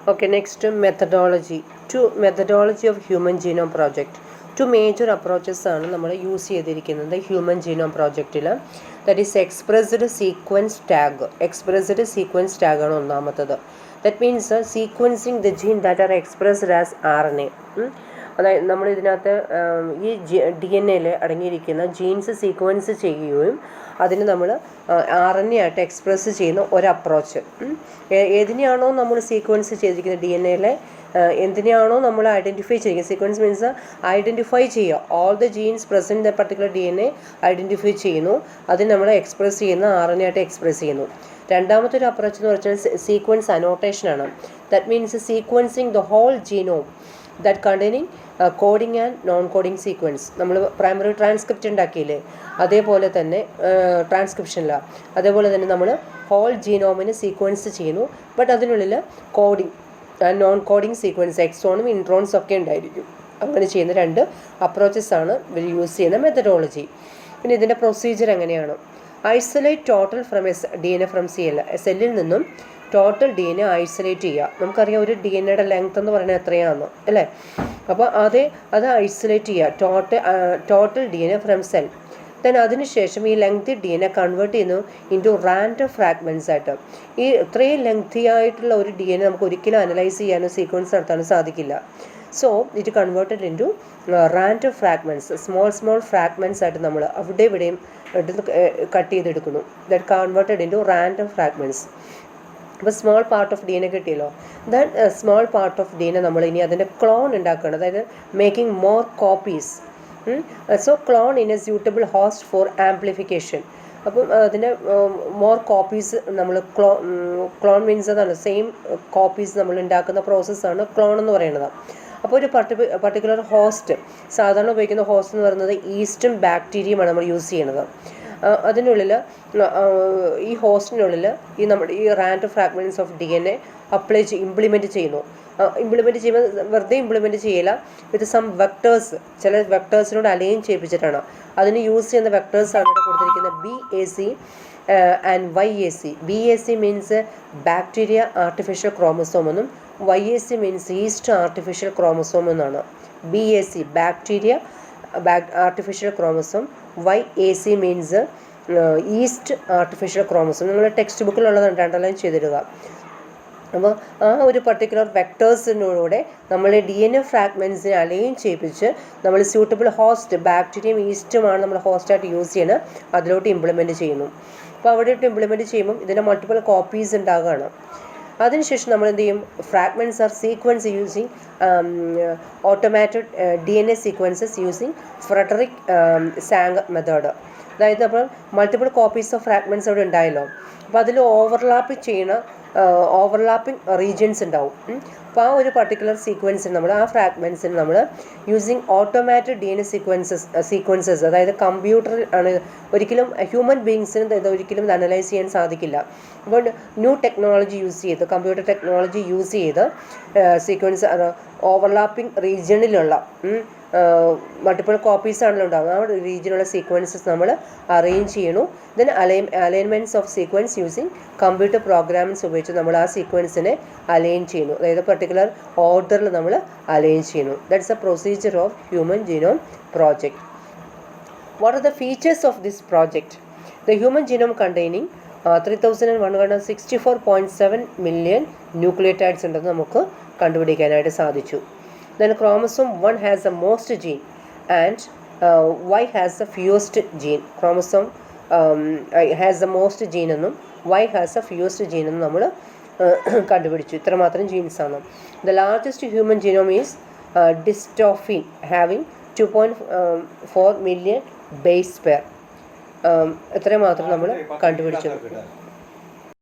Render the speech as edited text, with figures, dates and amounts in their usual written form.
Okay, next methodology. Methodology of Human Genome Project. Two major approaches ആണ് നമ്മൾ use ചെയ്തിരിക്കുന്നത് human genome പ്രോജക്റ്റിൽ. That is expressed sequence tag ആണ് ഒന്നാമത്തത്. That means sequencing the gene that are expressed as RNA. അതായത് നമ്മൾ ഇതിനകത്ത് ഈ DNA അടങ്ങിയിരിക്കുന്ന ജീൻസ് സീക്വൻസ് ചെയ്യുകയും അതിന് നമ്മൾ RNA ആയിട്ട് എക്സ്പ്രസ് ചെയ്യുന്ന ഒരു അപ്രോച്ച്. ഏതിനെയാണോ നമ്മൾ സീക്വൻസ് ചെയ്തിരിക്കുന്നത് DNA എന്തിനെയാണോ നമ്മൾ ഐഡൻറ്റിഫൈ ചെയ്യുക, സീക്വൻസ് മീൻസ് ഐഡൻറ്റിഫൈ ചെയ്യുക, all the genes present the particular DNA identify ചെയ്യുന്നു, അതിന് നമ്മൾ എക്സ്പ്രസ് ചെയ്യുന്ന RNA ആയിട്ട് എക്സ്പ്രസ് ചെയ്യുന്നു. രണ്ടാമത്തെ ഒരു അപ്രോച്ച് എന്ന് വെച്ചാൽ സീക്വൻസ് അനോട്ടേഷനാണ്. That means sequencing the whole genome that containing coding and non coding sequence. നമ്മൾ പ്രൈമറി ട്രാൻസ്ക്രിപ്റ്റ് ഉണ്ടാക്കിയില്ലേ, അതേപോലെ തന്നെ ട്രാൻസ്ക്രിപ്ഷനിലാണ്, അതേപോലെ തന്നെ നമ്മൾ ഹോൾ ജീനോമിന് സീക്വൻസ് ചെയ്യുന്നു. ബട്ട് അതിനുള്ളിൽ കോഡിങ് നോൺ കോഡിങ് സീക്വൻസ് എക്സോണും ഇൻട്രോൺസും ഒക്കെ ഉണ്ടായിരിക്കും. അങ്ങനെ ചെയ്യുന്ന രണ്ട് അപ്രോച്ചസാണ് ഇവർ യൂസ് ചെയ്യുന്ന മെത്തഡോളജി. പിന്നെ ഇതിൻ്റെ പ്രൊസീജിയർ എങ്ങനെയാണ്? Isolate total from DNA from സെല്ലിൽ നിന്നും ടോട്ടൽ DNA ഐസൊലേറ്റ് ചെയ്യുക. നമുക്കറിയാം ഒരു DNAയുടെ ലെങ്ത് എന്ന് പറയുന്നത് എത്രയാണെന്ന് അല്ലേ. അപ്പോൾ അത് ഐസൊലേറ്റ് ചെയ്യുക, total DNA from cell. Then അതിനുശേഷം ഈ ലെങ്തി DNA കൺവേർട്ട് ചെയ്യുന്നു ഇൻറ്റു റാൻഡം ഫ്രാഗ്മെൻറ്റ്സ് ആയിട്ട്. ഈ ഇത്രയും ലെങ്തി ആയിട്ടുള്ള ഒരു DNA നമുക്ക് ഒരിക്കലും അനലൈസ് ചെയ്യാനോ സീക്വൻസ് നടത്താനോ സാധിക്കില്ല. So it converted into random fragments, small fragments ആയിട്ട് നമ്മൾ അവിടെ ഇവിടെയും കട്ട് ചെയ്തെടുക്കുന്നു. That converted into random fragments. അപ്പോൾ സ്മോൾ പാർട്ട് ഓഫ് DNA കിട്ടിയല്ലോ. Then small part of DNA നമ്മൾ ഇനി അതിൻ്റെ ക്ലോൺ ഉണ്ടാക്കുകയാണ്, അതായത് making more copies. So clone in a suitable host for amplification. അപ്പം അതിൻ്റെ മോർ കോപ്പീസ് നമ്മൾ ക്ലോൺ മീൻസ് അതാണ്, സെയിം കോപ്പീസ് നമ്മൾ ഉണ്ടാക്കുന്ന പ്രോസസ്സാണ് ക്ലോൺ എന്ന് പറയുന്നത്. അപ്പോൾ ഒരു പർട്ടിക്കുലർ ഹോസ്റ്റ്, സാധാരണ ഉപയോഗിക്കുന്ന ഹോസ്റ്റ് എന്ന് പറയുന്നത് ഈസ്റ്റും ബാക്ടീരിയയുമാണ് നമ്മൾ യൂസ് ചെയ്യുന്നത്. അതിനുള്ളിൽ ഈ ഹോസ്റ്റിനുള്ളിൽ നമ്മുടെ ഈ random fragments of DNA implement ചെയ്യുന്നു. ഇംപ്ലിമെൻറ്റ് ചെയ്യുമ്പോൾ വെറുതെ ഇംപ്ലിമെൻറ്റ് ചെയ്യില്ല, വിത്ത് സം വെക്ടേഴ്സ്, ചില വെക്ടേഴ്സിനോട് അലൈൻ ചെയ്യിപ്പിച്ചിട്ടാണ്. അതിന് യൂസ് ചെയ്യുന്ന വെക്ടേഴ്സാണ് ഇവിടെ കൊടുത്തിരിക്കുന്നത് BAC and YAC. BAC means bacteria artificial chromosome എന്നും YAC means east artificial chromosome എന്നാണ്. BAC bacteria artificial chromosome, YAC means east artificial chromosome. നിങ്ങൾ ടെക്സ്റ്റ് ബുക്കിലുള്ളതാണ്, അണ്ടർലൈൻ ചെയ്തിടുക. അപ്പോൾ ആ ഒരു പർട്ടിക്കുലർ വെക്ടേഴ്സിനൂടെ നമ്മൾ DNA ഫ്രാഗ്മെൻറ്റ്സിനെ അലൈൻ ചെയ്യിപ്പിച്ച് നമ്മൾ സ്യൂട്ടബിൾ ഹോസ്റ്റ്, ബാക്ടീരിയയും ഈസ്റ്റുമാണ് നമ്മൾ ഹോസ്റ്റായിട്ട് യൂസ് ചെയ്യുന്നത്, അതിലോട്ട് ഇംപ്ലിമെൻറ്റ് ചെയ്യുന്നു. അപ്പോൾ അവിടെയോട്ട് ഇംപ്ലിമെൻറ്റ് ചെയ്യുമ്പം ഇതിൻ്റെ മൾട്ടിപ്പിൾ കോപ്പീസ് ഉണ്ടാകുകയാണ്. അതിനുശേഷം നമ്മൾ എന്ത് ചെയ്യും? Fragments are sequence using automated DNA sequences using Frederick Sanger method. അതായത് അപ്പോൾ മൾട്ടിപ്പിൾ കോപ്പീസ് ഓഫ് ഫ്രാഗ്മെൻറ്റ്സ് അവിടെ ഉണ്ടായല്ലോ, അപ്പോൾ അതിൽ ഓവർലാപ്പിംഗ് റീജിയൻസ് ഉണ്ടാവും. അപ്പോൾ ആ ഒരു പർട്ടിക്കുലർ സീക്വൻസിന് നമ്മൾ ആ ഫ്രാഗ്മെൻറ്റ്സിന് നമ്മൾ യൂസിങ് ഓട്ടോമാറ്റഡ് DNA സീക്വൻസസ്, അതായത് കമ്പ്യൂട്ടറിൽ ആണ്, ഒരിക്കലും ഹ്യൂമൻ ബീങ്സിന് ഇത് ഒരിക്കലും അനലൈസ് ചെയ്യാൻ സാധിക്കില്ല. അപ്പോൾ ന്യൂ ടെക്നോളജി യൂസ് ചെയ്ത്, കമ്പ്യൂട്ടർ ടെക്നോളജി യൂസ് ചെയ്ത് സീക്വൻസ് ഓവർലാപ്പിംഗ് റീജിയണിലുള്ള മൾട്ടിപ്പിൾ കോപ്പീസ് ആണല്ലോ ഉണ്ടാകുക, ആ റീജിയനുള്ള സീക്വൻസസ് നമ്മൾ അറേഞ്ച് ചെയ്യണു. Then alignments of sequence using computer programmings ഉപയോഗിച്ച് നമ്മൾ ആ സീക്വൻസിനെ അലൈൻ ചെയ്യുന്നു, അതായത് പർട്ടിക്കുലർ ഓർഡറിൽ നമ്മൾ അലൈൻ ചെയ്യുന്നു. That's A procedure of human genome project. What are the features of this project? The human genome containing 3164.7 million nucleotides ഉണ്ടെന്ന് നമുക്ക് കണ്ടുപിടിക്കാനായിട്ട് സാധിച്ചു. Then chromosome 1 has the most gene and Y has the fewest gene. Chromosome has the most gene എന്നും Y has the fewest gene എന്നും നമ്മൾ കണ്ടുപിടിച്ചു. ഇത്ര മാത്രം ജീൻസ് ആണ്. The largest human genome is dystrophin having 2.4 million base pair. ഇത്ര മാത്രം നമ്മൾ കണ്ടുപിടിച്ചു.